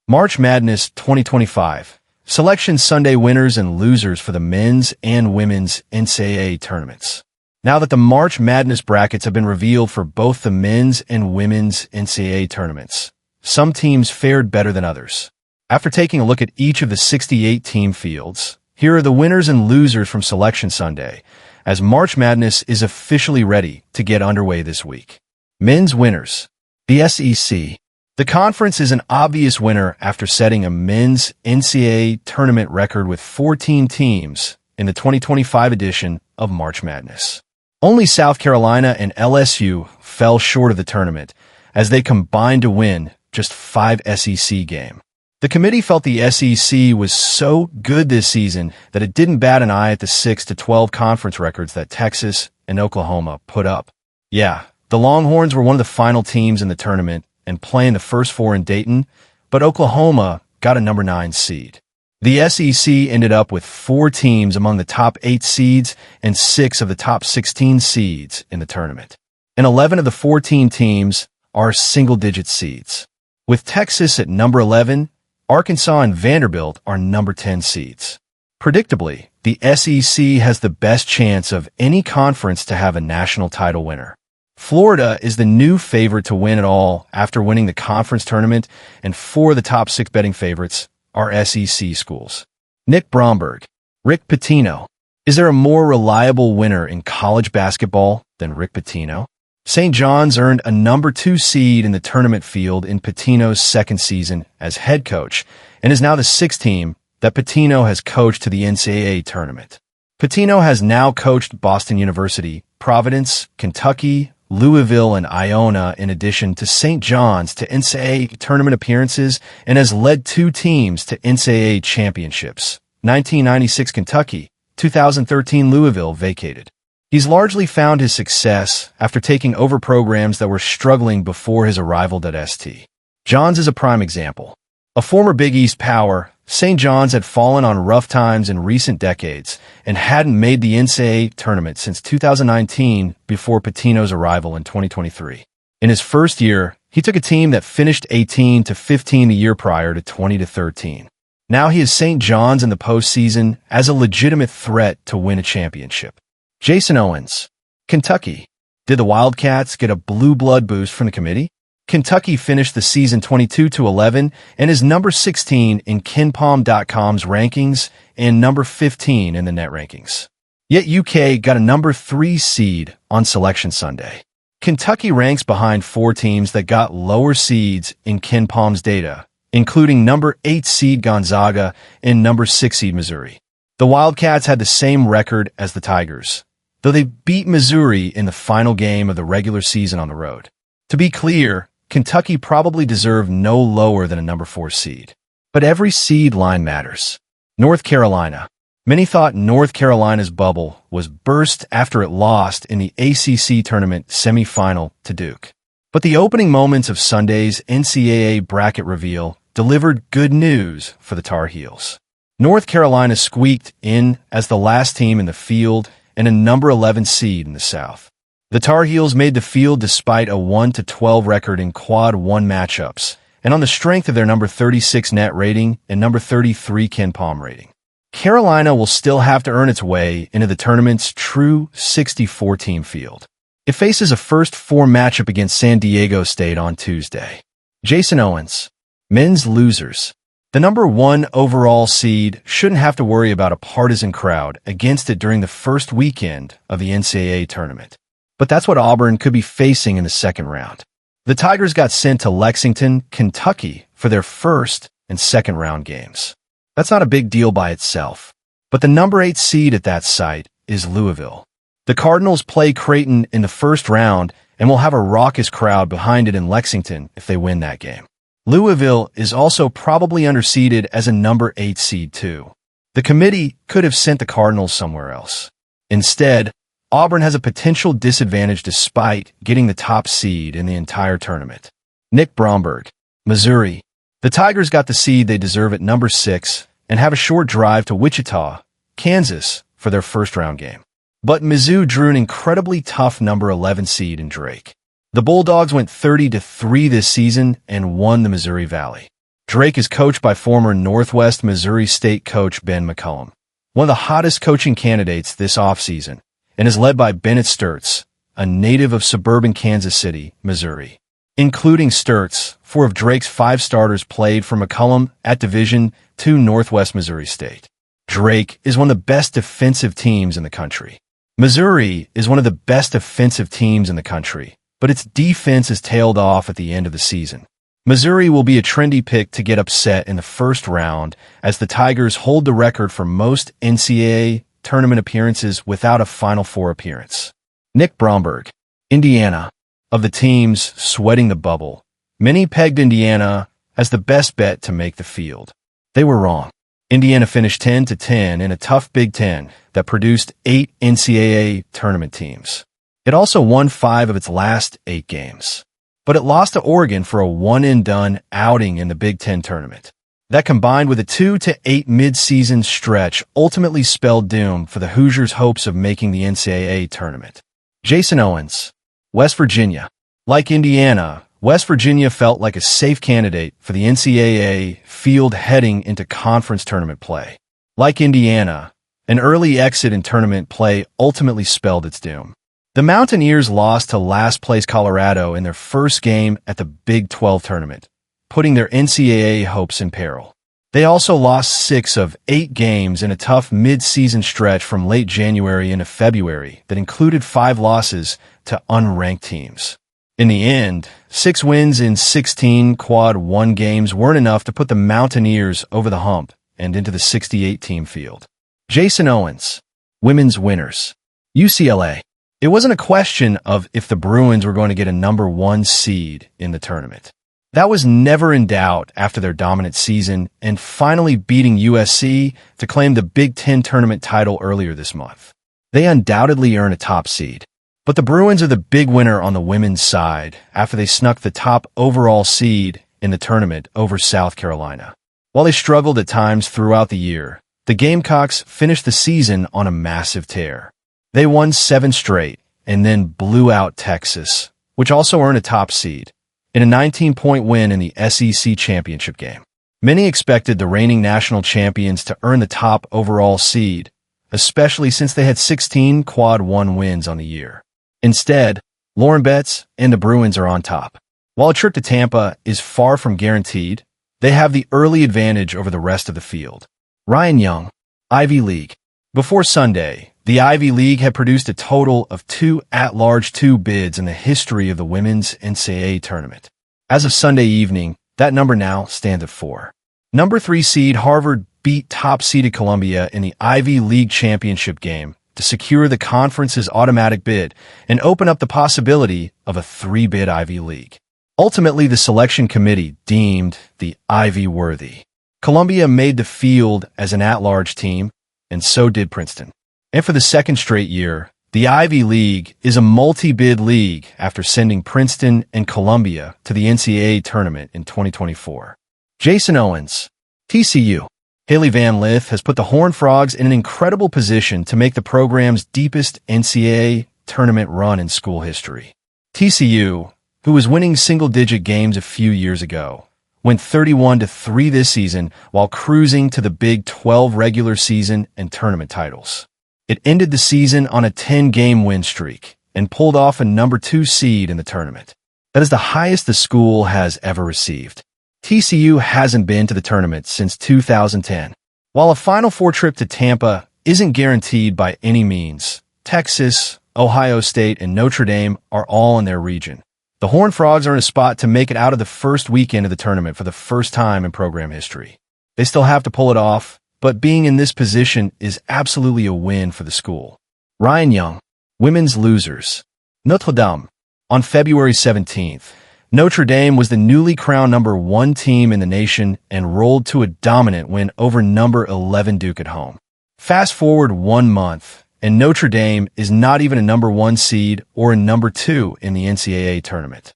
March Madness 2025. Selection Sunday winners and losers for the men's and women's NCAA tournaments. Now that the March Madness brackets have been revealed for both the men's and women's NCAA tournaments, some teams fared better than others. After taking a look at each of the 68 team fields, here are the winners and losers from Selection Sunday, as March Madness is officially ready to get underway this week. Men's winners. The SEC. The conference is an obvious winner after setting a men's NCAA tournament record with 14 teams in the 2025 edition of March Madness. Only South Carolina and LSU fell short of the tournament, as they combined to win just 5 SEC games. The committee felt the SEC was so good this season that it didn't bat an eye at the 6-12 conference records that Texas and Oklahoma put up. Yeah, the Longhorns were one of the final teams in the tournament and playing the first 4 in Dayton, but Oklahoma got a number 9 seed. The SEC ended up with 4 teams among the top 8 seeds and 6 of the top 16 seeds in the tournament. And 11 of the 14 teams are single-digit seeds. With Texas at number 11, Arkansas and Vanderbilt are number 10 seeds. Predictably, the SEC has the best chance of any conference to have a national title winner. Florida is the new favorite to win it all after winning the conference tournament, and 4 of the top 6 betting favorites are SEC schools. Nick Bromberg. Rick Pitino. Is there a more reliable winner in college basketball than Rick Pitino? St. John's earned a number 2 seed in the tournament field in Pitino's second season as head coach, and is now the 6th team that Pitino has coached to the NCAA tournament. Pitino has now coached Boston University, Providence, Kentucky, Louisville, and Iona in addition to St. John's to NCAA tournament appearances, and has led 2 teams to NCAA championships. 1996 Kentucky, 2013 Louisville vacated. He's largely found his success after taking over programs that were struggling before his arrival at St. John's is a prime example. A former Big East power, St. John's had fallen on rough times in recent decades and hadn't made the NCAA tournament since 2019 before Pitino's arrival in 2023. In his first year, he took a team that finished 18-15 the year prior to 20-13. Now he is St. John's in the postseason as a legitimate threat to win a championship. Jason Owens. Kentucky. Did the Wildcats get a blue blood boost from the committee? Kentucky finished the season 22-11 and is number 16 in KenPom.com's rankings and number 15 in the net rankings. Yet UK got a number 3 seed on Selection Sunday. Kentucky ranks behind 4 teams that got lower seeds in KenPom's data, including number 8 seed Gonzaga and number 6 seed Missouri. The Wildcats had the same record as the Tigers, though they beat Missouri in the final game of the regular season on the road. To be clear, Kentucky probably deserved no lower than a number 4 seed. But every seed line matters. North Carolina. Many thought North Carolina's bubble was burst after it lost in the ACC tournament semifinal to Duke. But the opening moments of Sunday's NCAA bracket reveal delivered good news for the Tar Heels. North Carolina squeaked in as the last team in the field and a number 11 seed in the South. The Tar Heels made the field despite a 1-12 record in Quad 1 matchups, and on the strength of their number 36 net rating and number 33 KenPom rating. Carolina will still have to earn its way into the tournament's true 64-team field. It faces a first 4 matchup against San Diego State on Tuesday. Jason Owens. Men's losers. The number 1 overall seed shouldn't have to worry about a partisan crowd against it during the first weekend of the NCAA tournament. But that's what Auburn could be facing in the second round. The Tigers got sent to Lexington, Kentucky for their first and second round games. That's not a big deal by itself. But the number 8 seed at that site is Louisville. The Cardinals play Creighton in the first round and will have a raucous crowd behind it in Lexington if they win that game. Louisville is also probably underseeded as a number 8 seed too. The committee could have sent the Cardinals somewhere else. Instead, Auburn has a potential disadvantage despite getting the top seed in the entire tournament. Nick Bromberg. Missouri. The Tigers got the seed they deserve at number 6 and have a short drive to Wichita, Kansas for their first round game. But Mizzou drew an incredibly tough number 11 seed in Drake. The Bulldogs went 30-3 this season and won the Missouri Valley. Drake is coached by former Northwest Missouri State coach Ben McCollum, one of the hottest coaching candidates this offseason, and is led by Bennett Sturtz, a native of suburban Kansas City, Missouri. Including Sturtz, 4 of Drake's 5 starters played for McCollum at Division II Northwest Missouri State. Drake is one of the best defensive teams in the country. Missouri is one of the best offensive teams in the country, but its defense is tailed off at the end of the season. Missouri will be a trendy pick to get upset in the first round, as the Tigers hold the record for most NCAA tournament appearances without a Final Four appearance. Nick Bromberg, Indiana. Of the teams sweating the bubble, many pegged Indiana as the best bet to make the field. They were wrong. Indiana finished 10-10 in a tough Big Ten that produced 8 NCAA tournament teams. It also won 5 of its last 8 games. But it lost to Oregon for a one-and-done outing in the Big Ten tournament. That, combined with a 2-8 mid-season stretch, ultimately spelled doom for the Hoosiers' hopes of making the NCAA tournament. Jason Owens, West Virginia. Like Indiana, West Virginia felt like a safe candidate for the NCAA field heading into conference tournament play. Like Indiana, an early exit in tournament play ultimately spelled its doom. The Mountaineers lost to last-place Colorado in their first game at the Big 12 tournament, putting their NCAA hopes in peril. They also lost 6 of 8 games in a tough mid-season stretch from late January into February that included 5 losses to unranked teams. In the end, 6 wins in 16 Quad 1 games weren't enough to put the Mountaineers over the hump and into the 68-team field. Jason Owens, women's winners. UCLA. It wasn't a question of if the Bruins were going to get a number 1 seed in the tournament. That was never in doubt after their dominant season and finally beating USC to claim the Big Ten tournament title earlier this month. They undoubtedly earn a top seed. But the Bruins are the big winner on the women's side after they snuck the top overall seed in the tournament over South Carolina. While they struggled at times throughout the year, the Gamecocks finished the season on a massive tear. They won 7 straight and then blew out Texas, which also earned a top seed, in a 19-point win in the SEC championship game. Many expected the reigning national champions to earn the top overall seed, especially since they had 16 Quad 1 wins on the year. Instead, Lauren Betts and the Bruins are on top. While a trip to Tampa is far from guaranteed, they have the early advantage over the rest of the field. Ryan Young, Ivy League. Before Sunday, the Ivy League had produced a total of 2 at-large 2 bids in the history of the women's NCAA tournament. As of Sunday evening, that number now stands at 4. Number 3 seed Harvard beat top-seeded Columbia in the Ivy League championship game to secure the conference's automatic bid and open up the possibility of a 3-bid Ivy League. Ultimately, the selection committee deemed the Ivy worthy. Columbia made the field as an at-large team, and so did Princeton. And for the second straight year, the Ivy League is a multi-bid league after sending Princeton and Columbia to the NCAA tournament in 2024. Jason Owens, TCU. Haley Van Lith has put the Horned Frogs in an incredible position to make the program's deepest NCAA tournament run in school history. TCU, who was winning single-digit games a few years ago, went 31-3 this season while cruising to the Big 12 regular season and tournament titles. It ended the season on a 10-game win streak and pulled off a number 2 seed in the tournament. That is the highest the school has ever received. TCU hasn't been to the tournament since 2010. While a Final Four trip to Tampa isn't guaranteed by any means, Texas, Ohio State, and Notre Dame are all in their region. The Horned Frogs are in a spot to make it out of the first weekend of the tournament for the first time in program history. They still have to pull it off, but being in this position is absolutely a win for the school. Ryan Young, women's losers. Notre Dame. On February 17th, Notre Dame was the newly crowned number 1 team in the nation and rolled to a dominant win over number 11 Duke at home. Fast forward 1 month, and Notre Dame is not even a number 1 seed or a number 2 in the NCAA tournament.